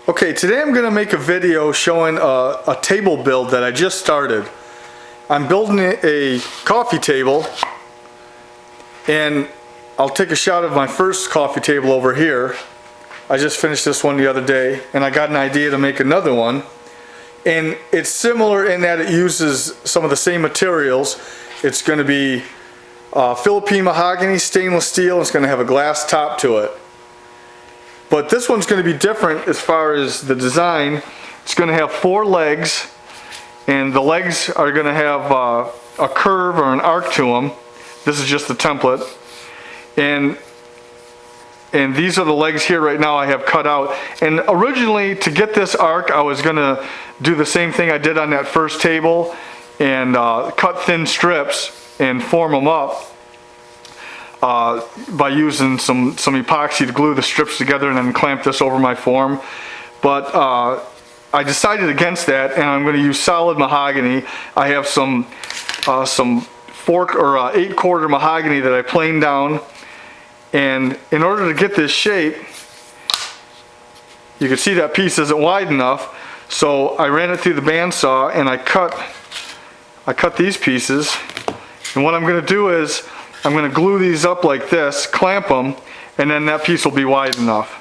Okay, today I'm going to make a video showing a table build that I just started. I'm building a coffee table, and I'll take a shot of my first coffee table over here. I just finished this one the other day, and I got an idea to make another one. And it's similar in that it uses some of the same materials. It's going to be Philippine mahogany, stainless steel, and it's going to have a glass top to it. But this one's going to be different as far as the design. It's going to have 4 legs, and the legs are going to have a curve or an arc to them. This is just the template, and these are the legs here right now I have cut out. And originally, to get this arc, I was going to do the same thing I did on that first table and cut thin strips and form them up by using some epoxy to glue the strips together and then clamp this over my form. But I decided against that, and I'm going to use solid mahogany. I have some 8-quarter mahogany that I planed down, and in order to get this shape, you can see that piece isn't wide enough, so I ran it through the bandsaw and I cut these pieces. And what I'm going to do is I'm going to glue these up like this, clamp them, and then that piece will be wide enough.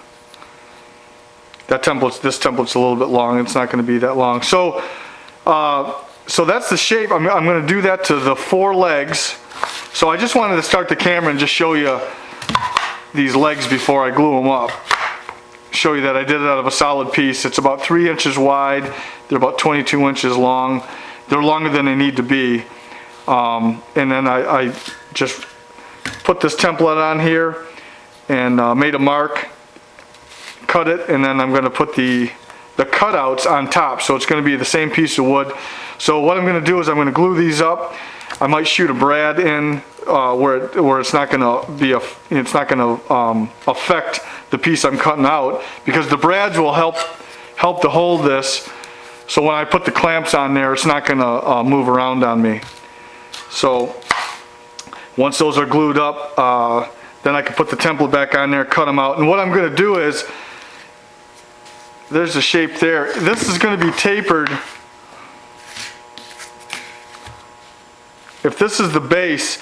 This template's a little bit long. It's not going to be that long. So that's the shape. I'm going to do that to the 4 legs. So I just wanted to start the camera and just show you these legs before I glue them up. Show you that I did it out of a solid piece. It's about 3 inches wide. They're about 22 inches long. They're longer than they need to be. And then I just put this template on here and made a mark, cut it, and then I'm going to put the cutouts on top, so it's going to be the same piece of wood. So what I'm going to do is I'm going to glue these up. I might shoot a brad in where it's not going to affect the piece I'm cutting out, because the brads will help to hold this, so when I put the clamps on there, it's not going to move around on me. So once those are glued up, then I can put the template back on there, cut them out. And what I'm going to do is, there's the shape there. This is going to be tapered. If this is the base,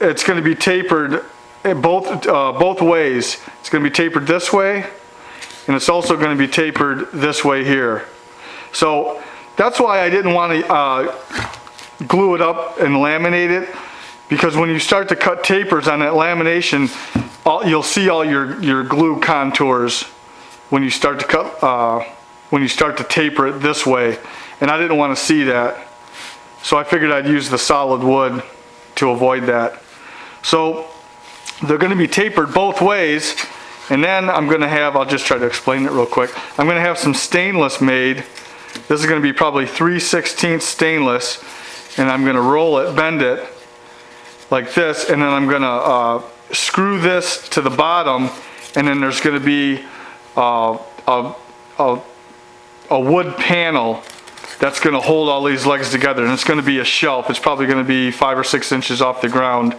it's going to be tapered both ways. It's going to be tapered this way, and it's also going to be tapered this way here. So that's why I didn't want to glue it up and laminate it, because when you start to cut tapers on that lamination, you'll see all your glue contours when you start to cut when you start to taper it this way, and I didn't want to see that. So I figured I'd use the solid wood to avoid that. So they're going to be tapered both ways, and then I'm going to have, I'll just try to explain it real quick. I'm going to have some stainless made. This is going to be probably 3/16 stainless, and I'm going to roll it, bend it like this, and then I'm going to screw this to the bottom, and then there's going to be a wood panel that's going to hold all these legs together, and it's going to be a shelf. It's probably going to be 5 or 6 inches off the ground,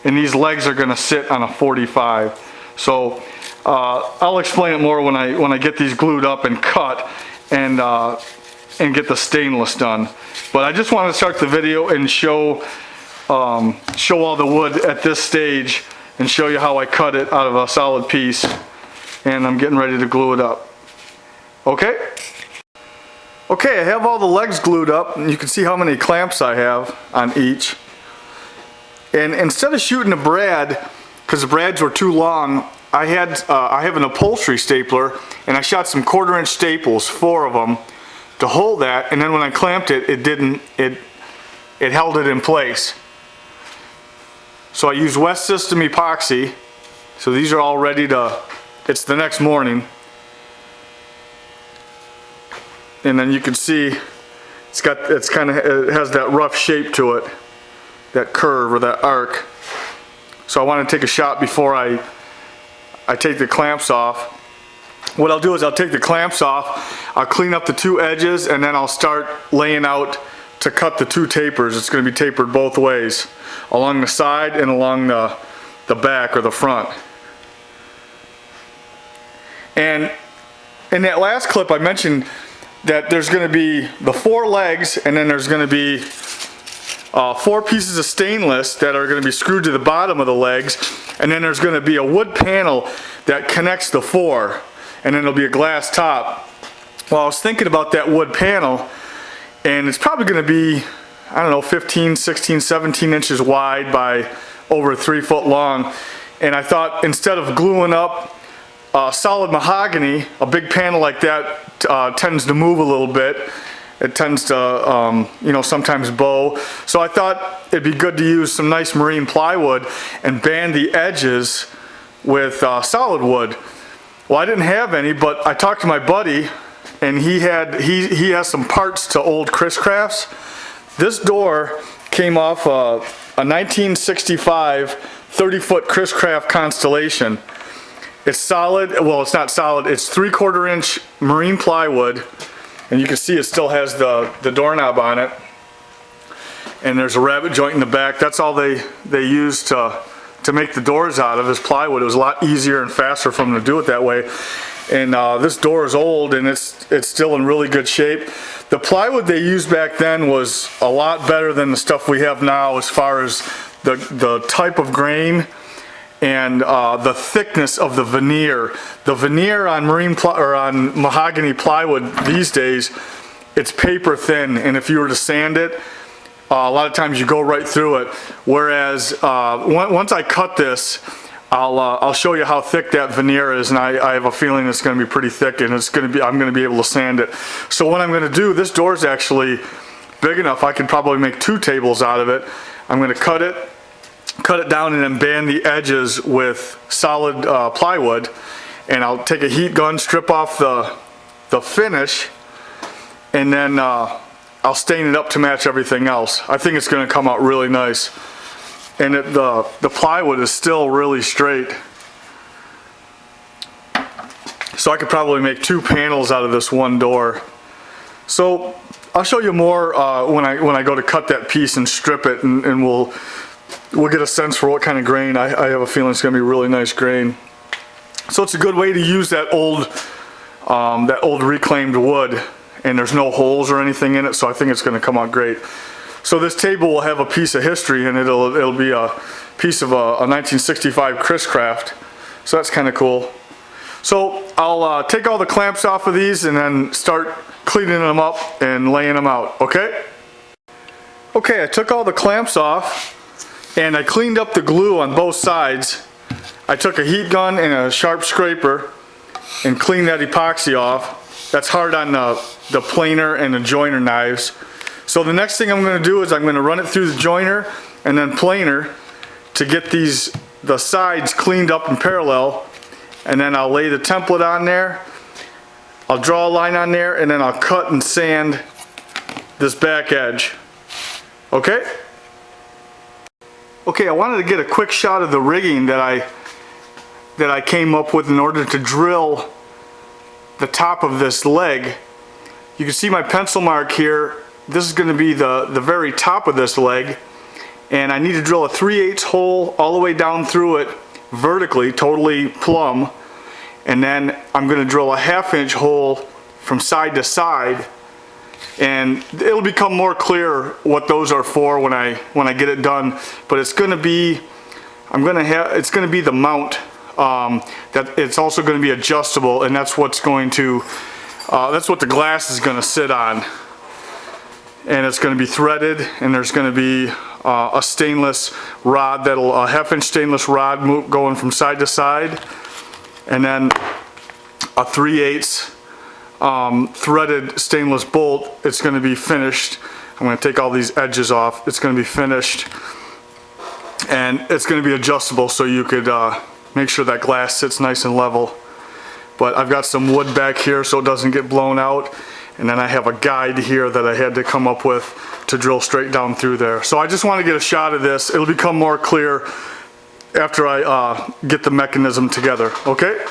and these legs are going to sit on a 45. So I'll explain it more when I get these glued up and cut and get the stainless done. But I just want to start the video and show all the wood at this stage and show you how I cut it out of a solid piece, and I'm getting ready to glue it up. Okay, I have all the legs glued up, and you can see how many clamps I have on each. And instead of shooting a brad, because the brads were too long, I have an upholstery stapler, and I shot some 1/4-inch staples, 4 of them, to hold that, and then when I clamped it, it held it in place. So I used West System epoxy. So these are all ready to, it's the next morning. And then you can see it has that rough shape to it, that curve or that arc. So I want to take a shot before I take the clamps off. What I'll do is I'll take the clamps off, I'll clean up the 2 edges, and then I'll start laying out to cut the 2 tapers. It's going to be tapered both ways, along the side and along the back or the front. And in that last clip I mentioned that there's going to be the 4 legs, and then there's going to be 4 pieces of stainless that are going to be screwed to the bottom of the legs, and then there's going to be a wood panel that connects the 4, and then there'll be a glass top. Well, I was thinking about that wood panel, and it's probably going to be, I don't know, 15, 16, 17 inches wide by over 3 foot long. And I thought, instead of gluing up solid mahogany, a big panel like that tends to move a little bit. It tends to, you know, sometimes bow. So I thought it'd be good to use some nice marine plywood and band the edges with solid wood. Well, I didn't have any, but I talked to my buddy, and he has some parts to old Chris Crafts. This door came off a 1965 30-foot Chris Craft Constellation. It's solid. Well, it's not solid. It's 3/4 inch marine plywood, and you can see it still has the doorknob on it. And there's a rabbet joint in the back. That's all they use to make the doors out of, is plywood. It was a lot easier and faster for them to do it that way. And this door is old, and it's still in really good shape. The plywood they used back then was a lot better than the stuff we have now, as far as the type of grain and the thickness of the veneer. The veneer on on mahogany plywood these days, it's paper thin, and if you were to sand it, a lot of times you go right through it. Whereas once I cut this, I'll show you how thick that veneer is, and I have a feeling it's going to be pretty thick, and I'm going to be able to sand it. So what I'm going to do, this door is actually big enough I could probably make 2 tables out of it. I'm going to cut it down and then band the edges with solid plywood, and I'll take a heat gun, strip off the finish, and then I'll stain it up to match everything else. I think it's going to come out really nice. And the plywood is still really straight. So I could probably make 2 panels out of this one door. So I'll show you more when I go to cut that piece and strip it, and we'll get a sense for what kind of grain. I have a feeling it's going to be really nice grain. So it's a good way to use that old reclaimed wood, and there's no holes or anything in it, so I think it's going to come out great. So this table will have a piece of history, and it'll be a piece of a 1965 Chris Craft. So that's kind of cool. So I'll take all the clamps off of these and then start cleaning them up and laying them out, okay? Okay, I took all the clamps off, and I cleaned up the glue on both sides. I took a heat gun and a sharp scraper and cleaned that epoxy off. That's hard on the planer and the joiner knives. So the next thing I'm going to do is I'm going to run it through the joiner and then planer to get the sides cleaned up in parallel, and then I'll lay the template on there. I'll draw a line on there, and then I'll cut and sand this back edge. Okay? Okay, I wanted to get a quick shot of the rigging that I came up with in order to drill the top of this leg. You can see my pencil mark here. This is going to be the very top of this leg, and I need to drill a 3/8 hole all the way down through it vertically, totally plumb, and then I'm going to drill a 1/2 inch hole from side to side, and it'll become more clear what those are for when I get it done. But it's going to be it's going to be the mount that it's also going to be adjustable, and that's what's going to that's what the glass is going to sit on. And it's going to be threaded, and there's going to be a stainless rod, a 1/2 inch stainless rod going from side to side, and then a 3/8 threaded stainless bolt. It's going to be finished. I'm going to take all these edges off. It's going to be finished, and it's going to be adjustable, so you could make sure that glass sits nice and level. But I've got some wood back here so it doesn't get blown out. And then I have a guide here that I had to come up with to drill straight down through there. So I just want to get a shot of this. It'll become more clear after I get the mechanism together, okay?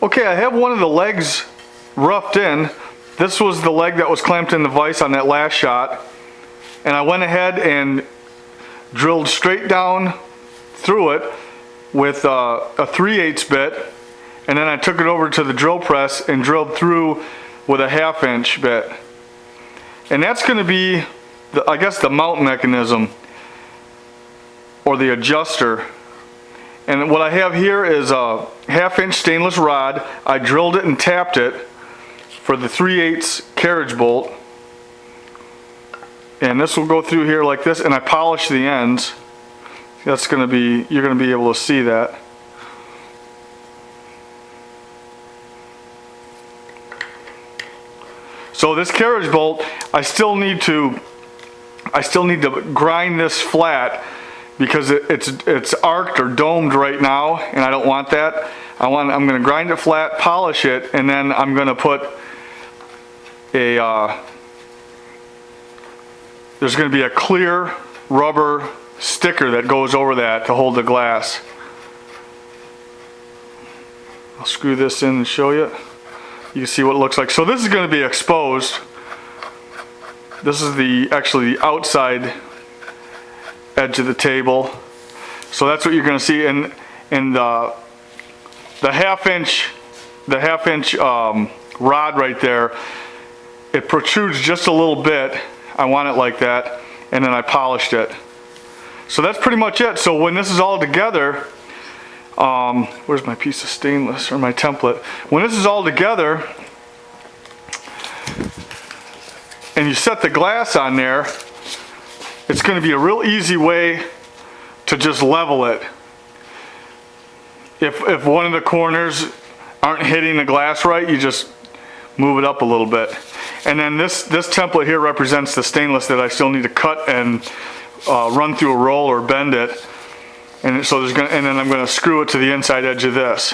Okay, I have one of the legs roughed in. This was the leg that was clamped in the vise on that last shot. And I went ahead and drilled straight down through it with a 3/8 bit. and then I took it over to the drill press and drilled through with a 1/2 inch bit. And that's going to be, I guess, the mount mechanism or the adjuster. And what I have here is a 1/2 inch stainless rod. I drilled it and tapped it for the 3/8 carriage bolt. And this will go through here like this, and I polish the ends. That's going to be, you're going to be able to see that. So this carriage bolt, I still need to grind this flat because it's arced or domed right now, and I don't want that. I'm going to grind it flat, polish it, and then I'm going to put a there's going to be a clear rubber sticker that goes over that to hold the glass. I'll screw this in and show you. You can see what it looks like. So this is going to be exposed. This is actually the outside edge of the table. So that's what you're going to see. And the 1/2 inch rod right there, it protrudes just a little bit. I want it like that, and then I polished it. So that's pretty much it. So when this is all together, where's my piece of stainless or my template? When this is all together and you set the glass on there, it's going to be a real easy way to just level it. If one of the corners aren't hitting the glass right, you just move it up a little bit. And then this template here represents the stainless that I still need to cut and run through a roll or bend it. And so and then I'm going to screw it to the inside edge of this.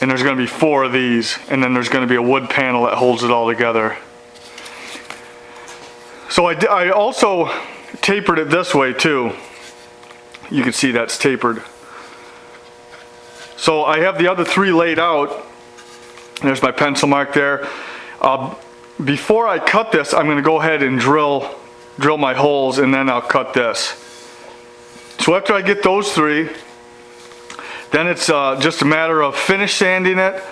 And there's going to be 4 of these, and then there's going to be a wood panel that holds it all together. So I also tapered it this way too. You can see that's tapered. So I have the other 3 laid out. There's my pencil mark there. Before I cut this, I'm going to go ahead and drill my holes, and then I'll cut this. So after I get those 3, then it's just a matter of finish sanding it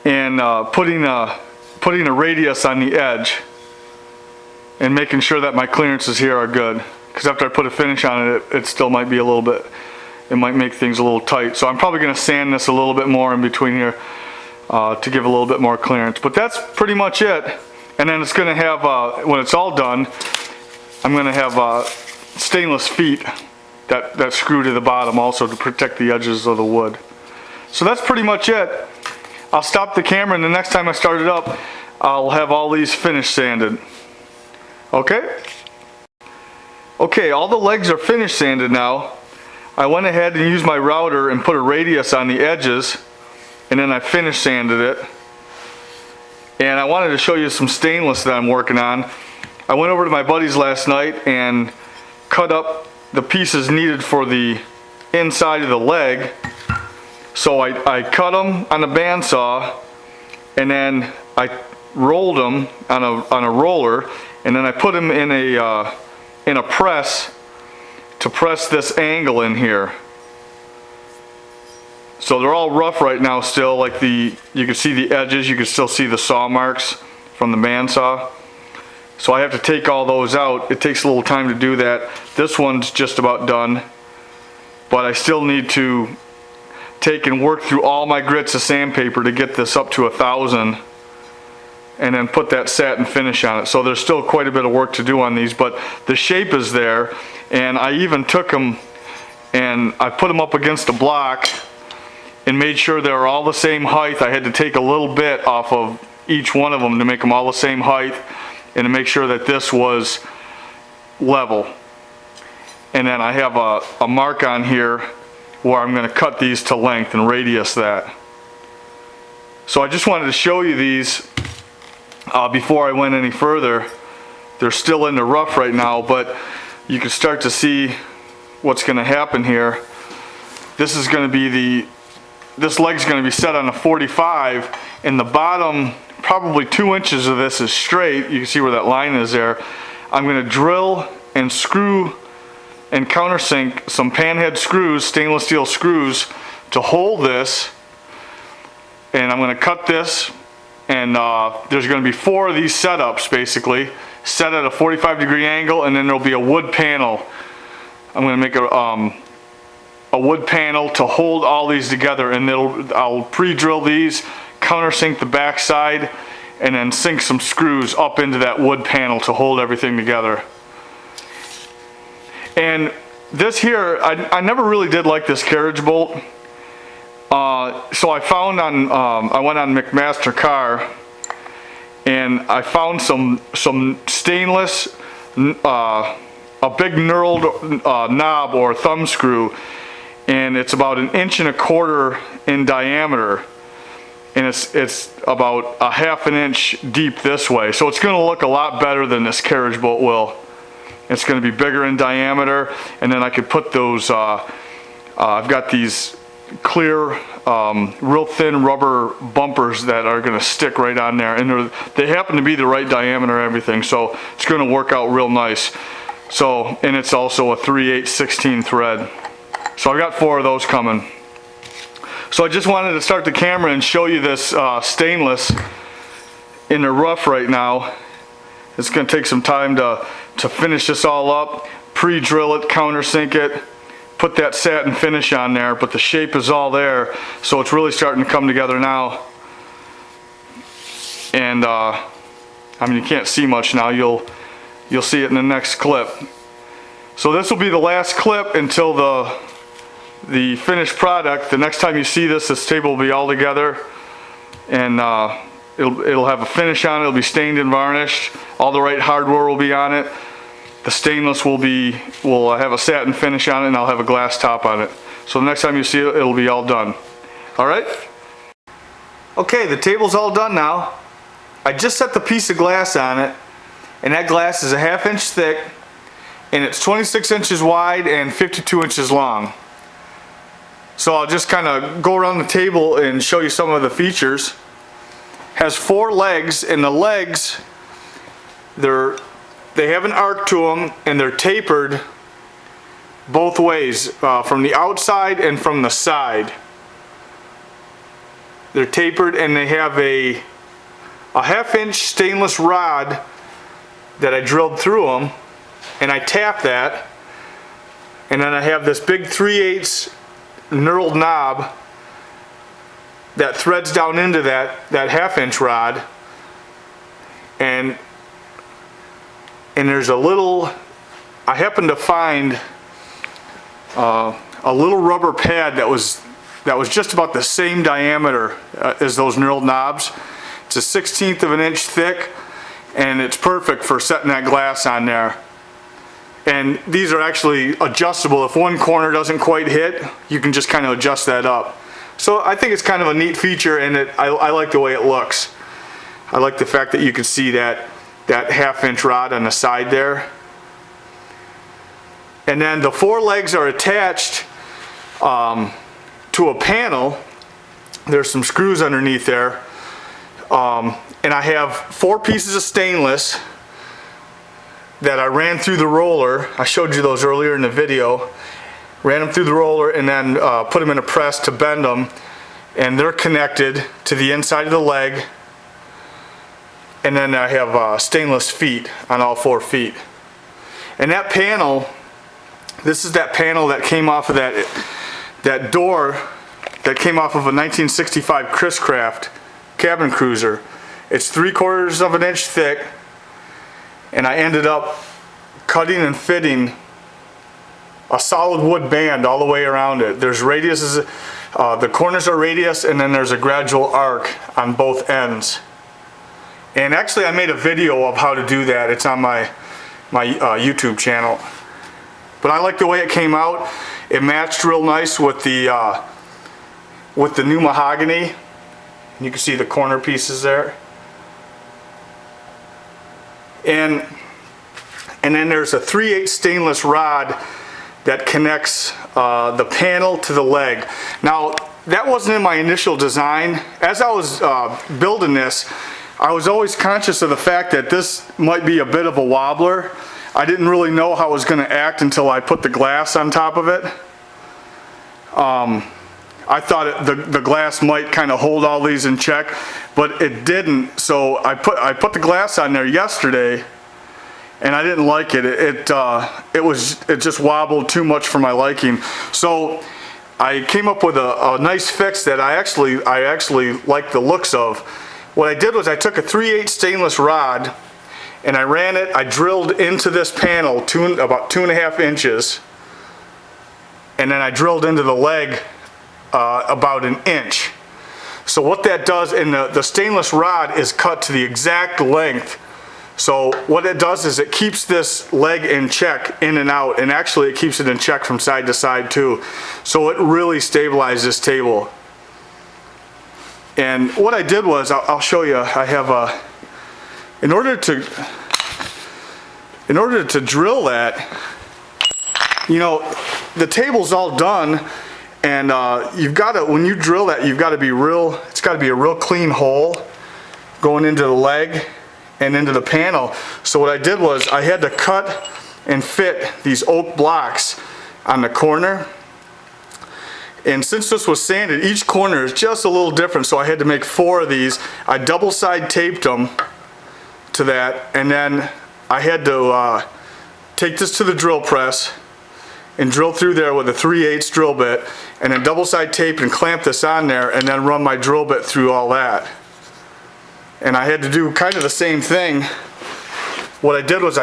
and putting a radius on the edge and making sure that my clearances here are good. Because after I put a finish on it, it still might be a little bit, it might make things a little tight. So I'm probably going to sand this a little bit more in between here to give a little bit more clearance. But that's pretty much it. And then it's going to have, when it's all done, I'm going to have stainless feet that screw to the bottom also to protect the edges of the wood. So that's pretty much it. I'll stop the camera, and the next time I start it up, I'll have all these finish sanded. Okay? Okay, all the legs are finish sanded now. I went ahead and used my router and put a radius on the edges, and then I finish sanded it. And I wanted to show you some stainless that I'm working on. I went over to my buddy's last night and cut up the pieces needed for the inside of the leg. So I cut them on a bandsaw, and then I rolled them on a roller, and then I put them in a press to press this angle in here. So they're all rough right now still, like you can see the edges, you can still see the saw marks from the bandsaw. So I have to take all those out. It takes a little time to do that. This one's just about done, but I still need to take and work through all my grits of sandpaper to get this up to 1,000, and then put that satin finish on it. So there's still quite a bit of work to do on these, but the shape is there. And I even took them and I put them up against a block and made sure they were all the same height. I had to take a little bit off of each one of them to make them all the same height, and to make sure that this was level. And then I have a mark on here where I'm going to cut these to length and radius that. So I just wanted to show you these before I went any further. They're still in the rough right now, but you can start to see what's going to happen here. This is going to be this leg's going to be set on a 45, and the bottom probably 2 inches of this is straight. You can see where that line is there. I'm going to drill and screw and countersink some panhead screws, stainless steel screws, to hold this, and I'm going to cut this, and there's going to be 4 of these setups basically, set at a 45-degree angle, and then there'll be a wood panel. I'm going to make a wood panel to hold all these together, and I'll pre-drill these, countersink the back side, and then sink some screws up into that wood panel to hold everything together. And this here, I never really did like this carriage bolt. So I found I went on McMaster Car, and I found some stainless, a big knurled knob or thumb screw, and it's about 1.25 inches in diameter, and it's about a 1/2 inch deep this way. So it's going to look a lot better than this carriage bolt will. It's going to be bigger in diameter, and then I could put those, I've got these clear, real thin rubber bumpers that are going to stick right on there, and they happen to be the right diameter and everything, so it's going to work out real nice. So, and it's also a 3/8/16 thread. So I got 4 of those coming. So I just wanted to start the camera and show you this stainless in the rough right now. It's going to take some time to finish this all up, pre-drill it, countersink it, put that satin finish on there, but the shape is all there, so it's really starting to come together now. And I mean, you can't see much now. You'll see it in the next clip. So this will be the last clip until the finished product. The next time you see this table will be all together, and it'll have a finish on it. It'll be stained and varnished. All the right hardware will be on it. The stainless will have a satin finish on it, and I'll have a glass top on it. So the next time you see it, it'll be all done. All right? Okay, the table's all done now. I just set the piece of glass on it, and that glass is a 1/2 inch thick, and it's 26 inches wide and 52 inches long. So I'll just kind of go around the table and show you some of the features. Has 4 legs, and the legs, they have an arc to them, and they're tapered both ways, from the outside and from the side. They're tapered, and they have a 1/2 inch stainless rod that I drilled through them, and I tap that, and then I have this big 3/8 knurled knob that threads down into that 1/2 inch rod, and there's a little, I happened to find a little rubber pad that was just about the same diameter as those knurled knobs. It's a 1/16 of an inch thick, and it's perfect for setting that glass on there. And these are actually adjustable. If one corner doesn't quite hit, you can just kind of adjust that up. So I think it's kind of a neat feature, and I like the way it looks. I like the fact that you can see that 1/2 inch rod on the side there. And then the 4 legs are attached to a panel. There's some screws underneath there. And I have 4 pieces of stainless that I ran through the roller. I showed you those earlier in the video. Ran them through the roller, and then put them in a press to bend them, and they're connected to the inside of the leg. And then I have stainless feet on all 4 feet. And that panel, this is that panel that came off of that door that came off of a 1965 Chris Craft cabin cruiser. It's 3/4 of an inch thick, and I ended up cutting and fitting a solid wood band all the way around it. There's radiuses, the corners are radius, and then there's a gradual arc on both ends. And actually I made a video of how to do that. It's on my YouTube channel. But I like the way it came out. It matched real nice with the new mahogany. You can see the corner pieces there. And then there's a 3/8 stainless rod that connects the panel to the leg. Now, that wasn't in my initial design. As I was building this, I was always conscious of the fact that this might be a bit of a wobbler. I didn't really know how it was going to act until I put the glass on top of it. I thought the glass might kind of hold all these in check, but it didn't. So I put the glass on there yesterday, and I didn't like it. It just wobbled too much for my liking. So I came up with a nice fix that I actually like the looks of. What I did was I took a 3/8 stainless rod and I ran it. I drilled into this panel about 2.5 inches, and then I drilled into the leg about 1 inch. So what that does, and the stainless rod is cut to the exact length. So what it does is it keeps this leg in check in and out, and actually it keeps it in check from side to side too. So it really stabilizes this table. And what I did was, I'll show you, I have in order to drill that, you know, the table's all done, and you've got to, when you drill that, you've got to be it's got to be a real clean hole going into the leg and into the panel. So what I did was I had to cut and fit these oak blocks on the corner. And since this was sanded, each corner is just a little different, so I had to make 4 of these. I double side taped them to that, and then I had to take this to the drill press and drill through there with a 3/8 drill bit, and then double side tape and clamp this on there, and then run my drill bit through all that. And I had to do kind of the same thing. What I did was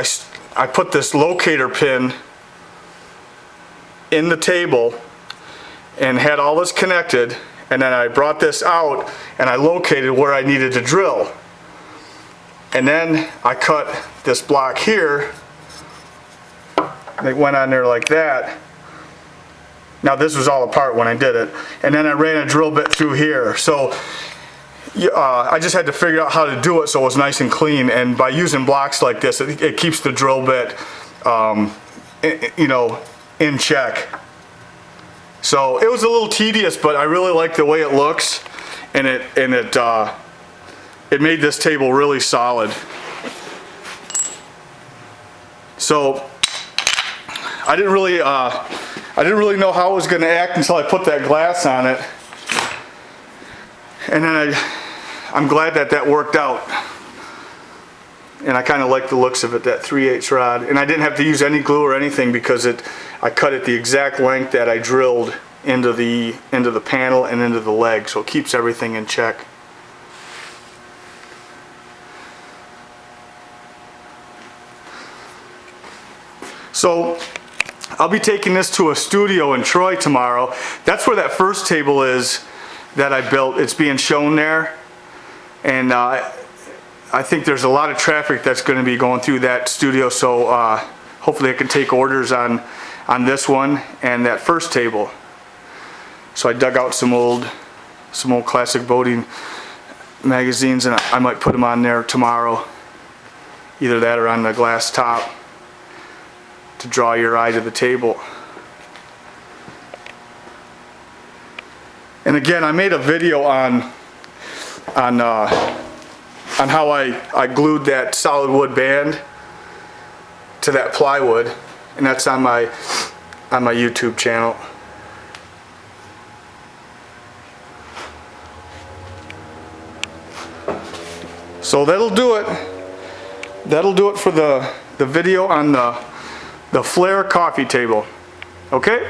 I put this locator pin in the table and had all this connected, and then I brought this out and I located where I needed to drill. And then I cut this block here. It went on there like that. Now this was all apart when I did it. And then I ran a drill bit through here. So I just had to figure out how to do it so it was nice and clean. And by using blocks like this, it keeps the drill bit, you know, in check. So it was a little tedious, but I really like the way it looks, and it made this table really solid. So I didn't really know how it was going to act until I put that glass on it, and then I'm glad that worked out. And I kind of like the looks of it, that 3/8 rod. And I didn't have to use any glue or anything because I cut it the exact length that I drilled into the panel and into the leg, so it keeps everything in check. So I'll be taking this to a studio in Troy tomorrow. That's where that first table is that I built. It's being shown there, and I think there's a lot of traffic that's going to be going through that studio, so hopefully I can take orders on this one and that first table. So I dug out some old classic boating magazines, and I might put them on there tomorrow. Either that or on the glass top to draw your eye to the table. And again, I made a video on how I glued that solid wood band to that plywood, and that's on my YouTube channel. So that'll do it. That'll do it for the video on the Flair coffee table. Okay?